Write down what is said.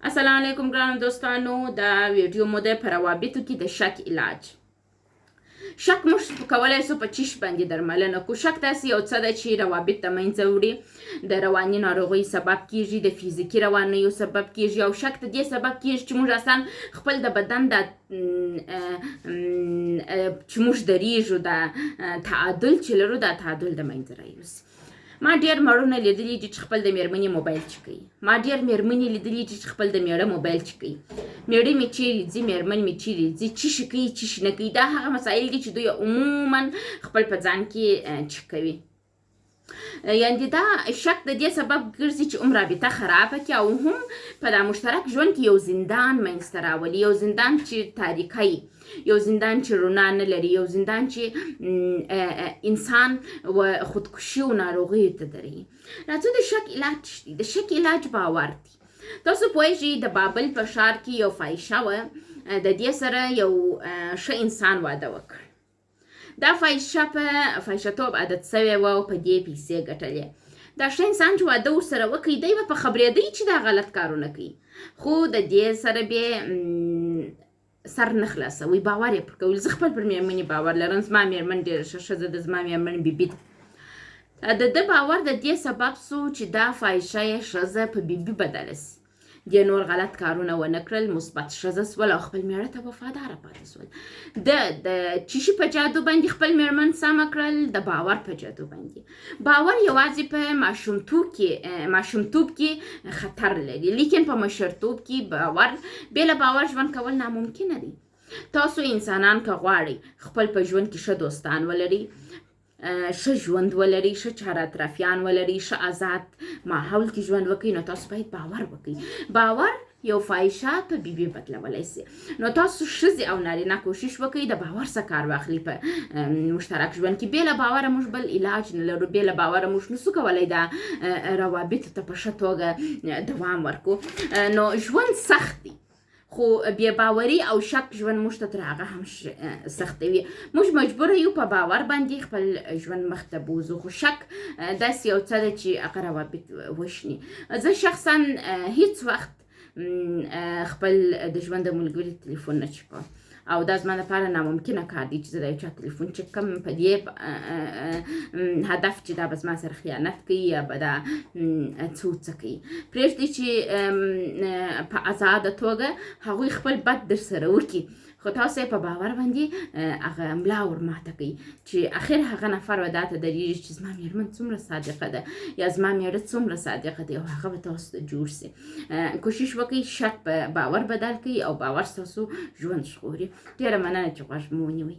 السلام علیکم ګرانو دوستانو، دا ویډیو مو د روابطو کې د شک علاج. شک موږ کولی سو په چیش باندې درملنه کو. شک داسې یو څه ده چې روابط د منځه وړي، د رواني ناروغۍ سبب کیږي، د فزیکي روانیو سبب کیږي، او شک د دې سبب کیږي چې موږ اصلا خپل د بدن د چې موږ دریږو د تعادل چې لرو، دا تعادل د منځه راوځي. ما ډېر مړونه لیدلي دي چې خپل د مېرمنې موبایل چیکوي. ما ډېر مېرمنې لیدلي دي چې خپل د مېړه موبایل چیکوي. مېړه مې چیرې ځي، مېرمن مې چیرې ځي، څه شي کوي څه شي نه کوي. دا هغه مسایل دي چې دوی عموما خپل په ځان کې چیکوي. یعنې دا شک د دې سبب ګرځي چې رابطه خرابه کړي، او هم په دا مشترک ژوند کې یو زندان منځته راولي، یو زندان چې تاریکۍ، یو زندان چې رڼا نه لري، یو زندان چې انسان و خودکشي او ناروغیو ته دروي. راځو د شک علاج دی. د شک علاج باور دی. تاسو پوهیږئ د بابل په ښار کې یو فاحشه وه، د دې سره یو ښه انسان واده وکړ. دا فاحشه په فاحشهتوب عادت سوی وه او په دې پیسې ګټلې. دا ښه انسان چې واده ورسره وکړي، دی به په خبرېدی چې دا غلط کارونه کوي، خو د دې سره بیا سر نه خلاصوي، باور یې پر کوي. زه خپل پر مېرمنې باور لرم، زما مېرمن ډېره ښه ښځه ده، زما مېرمن بیبي ده. د ده باور د دې سبب سو چې دا فاحشه یې ښځه په بیبي بدله سي. دې نور غلط کارونه ونه کړل، مثبت ښځه سول او خپل مېړه ته وفاداره پاتې سول. د چیشي په جادو باندې خپل مېرمن سمه کړل، د باور په جادو باندې. باور یوازې په ماشومتوب کې خطر لري، لیکن په مشرتوب کې باور بې له باور ژوند کول ناممکنه دي. تاسو انسانان که غواړئ خپل په ژوند کې ښه دوستان ولرئ، ښه ژوند ولري، ښه چاره اطرافیان ولري، ښه آزاد ماحول کې ژوند وکړئ، نو تاسو باید باور وکړئ. باور یو فاحشه په بیبي بدلولی سي. نو تاسو ښځې او نارینه کوشش وکړئ د باور څخه کار واخلي په مشترک ژوند کې. بې له باوره موږ بل علاج نه لرو، بې له باوره موږ نسو کولی دا روابطو ته په ښه توګه دوام ورکړو. نو ژوند سخت دی، خو بې باوري او شک ژوند موږ ته تر هغه هم سختوي. موږ مجبوره یو په باور باندې خپل ژوند مخ ته بوځو، خو شک داسې یو څه ده چې هغه روابط وشني. زه شخصا هیڅ وخت خپل د ژوند د ملګري تلیفون نه چیکوم، او دا زما لپاره ناممکنه کار دی چې زه د یو چا تلیفون چک کړم په دې هدف چې دا به زما سره خیانت کوي یا به دا څه کوي. پرېږدئ چې په ازاده توګه هغوی خپل بد در سره وکړي، خو تاسو یې په باور باندې هغه ملا ورماته کوي چې اخر هغه نفر به دا ته درېږي چې زما مېرمن څومره صادقه ده یا زما مېړه څومره صادقه دی، او هغه به تاسو ته جوړ سي. کوشش وکړئ شک په باور بدل کړئ او باور ستاسو ژوند ژغوري. ډېره مننه چې غوږ مو ونیوئ.